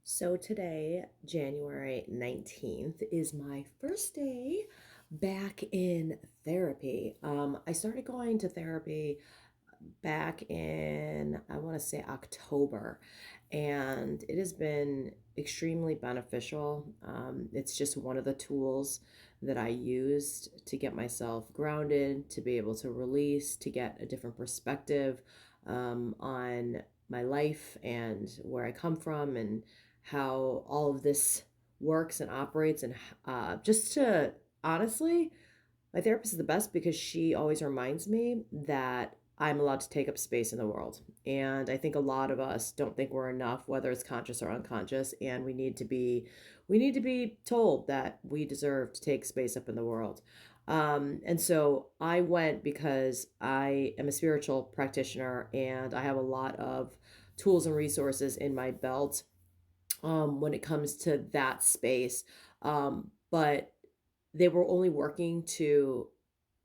So today, January 19th, is my first day back in therapy. I started going to therapy back in, I want to say October, and it has been extremely beneficial. It's just one of the tools that I used to get myself grounded, to be able to release, to get a different perspective on my life and where I come from and how all of this works and operates, and just to honestly, my therapist is the best because she always reminds me that I'm allowed to take up space in the world. And I think a lot of us don't think we're enough, whether it's conscious or unconscious, and we need to be told that we deserve to take space up in the world. And so I went because I am a spiritual practitioner and I have a lot of tools and resources in my belt when it comes to that space. But they were only working to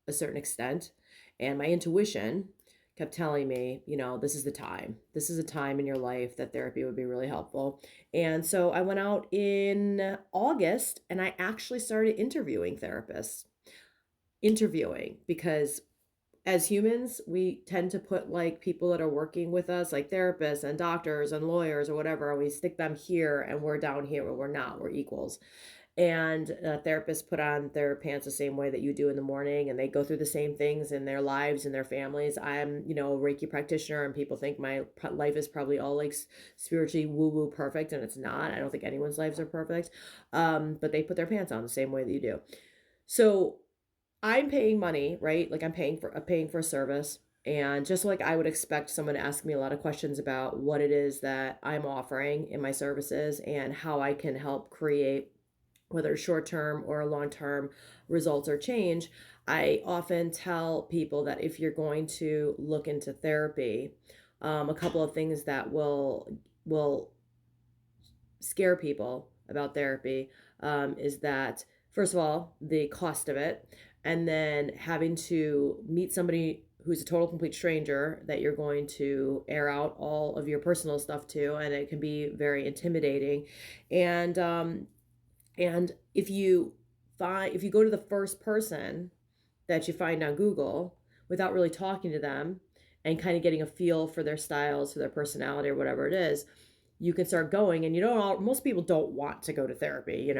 a certain extent. And my intuition kept telling me, this is the time. This is a time in your life that therapy would be really helpful. And so I went out in August and I actually started interviewing therapists. Interviewing because as humans, we tend to put like people that are working with us, like therapists and doctors and lawyers or whatever, and we stick them here and we're down here where we're not, we're equals. And therapists put on their pants the same way that you do in the morning, and they go through the same things in their lives and their families. I'm, a Reiki practitioner, and people think my life is probably all like spiritually woo woo perfect, and it's not. I don't think anyone's lives are perfect. But they put their pants on the same way that you do. So I'm paying money, right? Like I'm paying for a service. And just like I would expect someone to ask me a lot of questions about what it is that I'm offering in my services and how I can help create whether short term or long term results or change, I often tell people that if you're going to look into therapy, a couple of things that will scare people about therapy is that first of all the cost of it, and then having to meet somebody who's a total complete stranger that you're going to air out all of your personal stuff to, and it can be very intimidating. And if you go to the first person that you find on Google without really talking to them and kind of getting a feel for their styles, for their personality or whatever it is, you can start going. And most people don't want to go to therapy.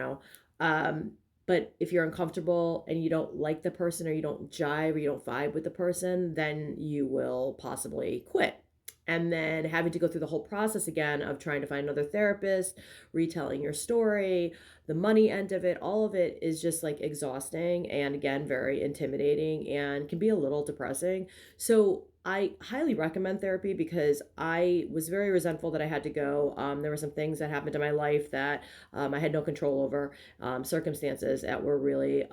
But if you're uncomfortable and you don't like the person, or you don't jive, or you don't vibe with the person, then you will possibly quit. And then having to go through the whole process again of trying to find another therapist, retelling your story, the money end of it, all of it is just like exhausting and again, very intimidating and can be a little depressing. So I highly recommend therapy because I was very resentful that I had to go. There were some things that happened in my life that I had no control over, circumstances that were really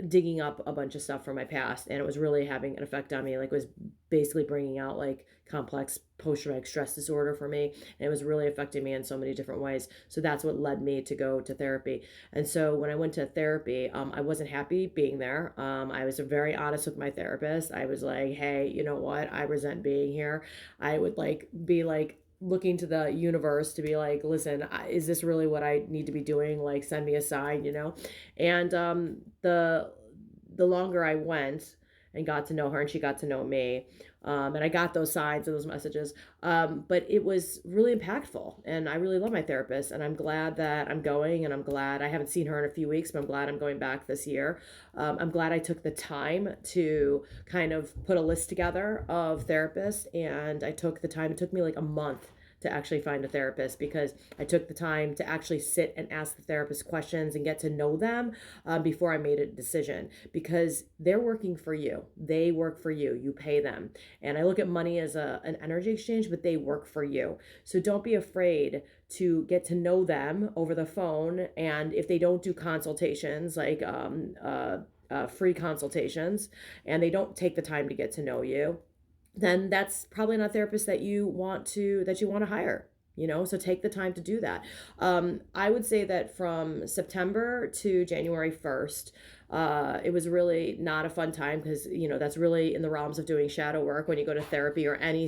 digging up a bunch of stuff from my past. And it was really having an effect on me. Like, it was basically bringing out like complex post-traumatic stress disorder for me. And it was really affecting me in so many different ways. So that's what led me to go to therapy. And so when I went to therapy, I wasn't happy being there. I was very honest with my therapist. I was like, hey, you know what? I resent being here. I would like be like, looking to the universe to be like, listen, is this really what I need to be doing? Like, send me a sign. And the longer I went and got to know her, and she got to know me, and I got those signs and those messages, but it was really impactful. And I really love my therapist, and I'm glad that I'm going, and I'm glad I haven't seen her in a few weeks, but I'm glad I'm going back this year. I'm glad I took the time to kind of put a list together of therapists, and I took the time. It took me like a month to actually find a therapist because I took the time to actually sit and ask the therapist questions and get to know them before I made a decision, because they're working for you. They work for you. You pay them. And I look at money as an energy exchange, but they work for you. So don't be afraid to get to know them over the phone. And if they don't do consultations, like free consultations, and they don't take the time to get to know you, then that's probably not a therapist that you want to hire. So take the time to do that. I would say that from September to January 1st, It was really not a fun time because, that's really in the realms of doing shadow work when you go to therapy or any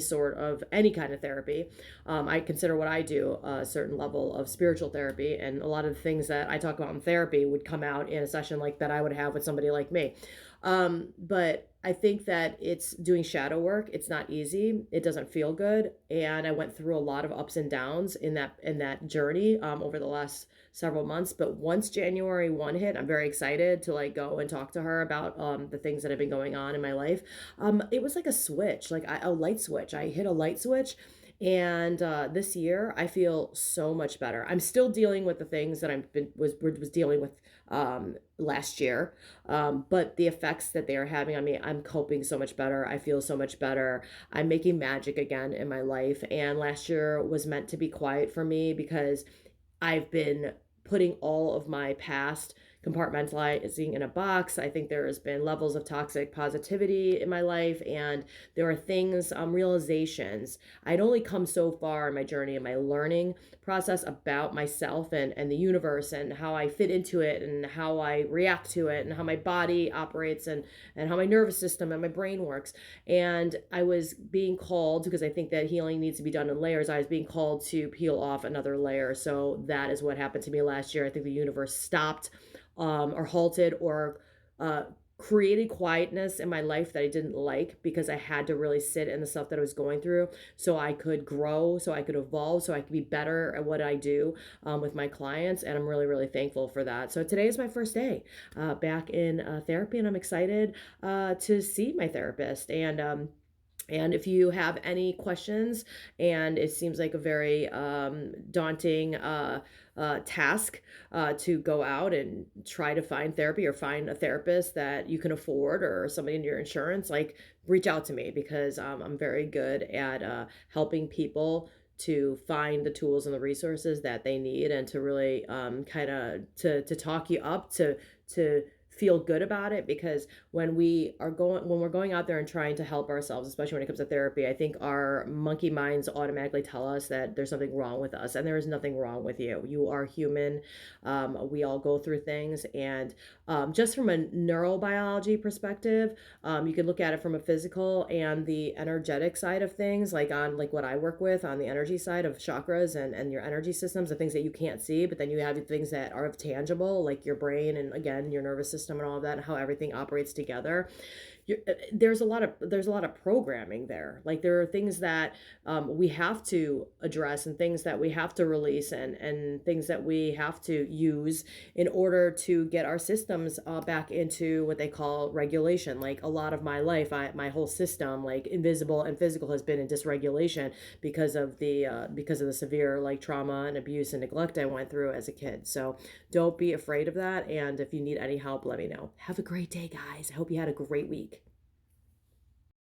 kind of therapy. I consider what I do a certain level of spiritual therapy, and a lot of the things that I talk about in therapy would come out in a session like that I would have with somebody like me. But I think that it's doing shadow work. It's not easy. It doesn't feel good, and I went through a lot of ups and downs in that journey over the last several months. But once January 1 hit, I'm very excited to like go and talk to her about the things that have been going on in my life. It was like a switch, like a light switch. I hit a light switch. And this year, I feel so much better. I'm still dealing with the things that was dealing with last year, but the effects that they are having on me, I'm coping so much better. I feel so much better. I'm making magic again in my life. And last year was meant to be quiet for me because I've been putting all of my past compartmentalizing in a box. I think there has been levels of toxic positivity in my life, and there are things, realizations. I'd only come so far in my journey and my learning process about myself and the universe and how I fit into it and how I react to it and how my body operates and how my nervous system and my brain works. And I was being called, because I think that healing needs to be done in layers, I was being called to peel off another layer. So that is what happened to me last year. I think the universe stopped or halted or uh, created quietness in my life that I didn't like, because I had to really sit in the stuff that I was going through so I could grow, so I could evolve, so I could be better at what I do with my clients. And I'm really, really thankful for that. So today is my first day back in therapy, and I'm excited to see my therapist. And if you have any questions, and it seems like a very daunting task to go out and try to find therapy or find a therapist that you can afford or somebody in your insurance, like reach out to me, because I'm very good at helping people to find the tools and the resources that they need, and to really kind of to talk you up to feel good about it. Because when we're going out there and trying to help ourselves, especially when it comes to therapy, I think our monkey minds automatically tell us that there's something wrong with us, and there is nothing wrong with you. You are human. We all go through things. And just from a neurobiology perspective, you can look at it from a physical and the energetic side of things, like on like what I work with on the energy side of chakras and your energy systems, the things that you can't see, but then you have the things that are tangible, like your brain and again your nervous system and all of that, and how everything operates together. There's a lot of programming there. Like there are things that we have to address, and things that we have to release, and things that we have to use in order to get our systems back into what they call regulation. Like a lot of my life, my whole system, like invisible and physical, has been in dysregulation because of the severe like trauma and abuse and neglect I went through as a kid. So don't be afraid of that. And if you need any help, let me know. Have a great day, guys. I hope you had a great week.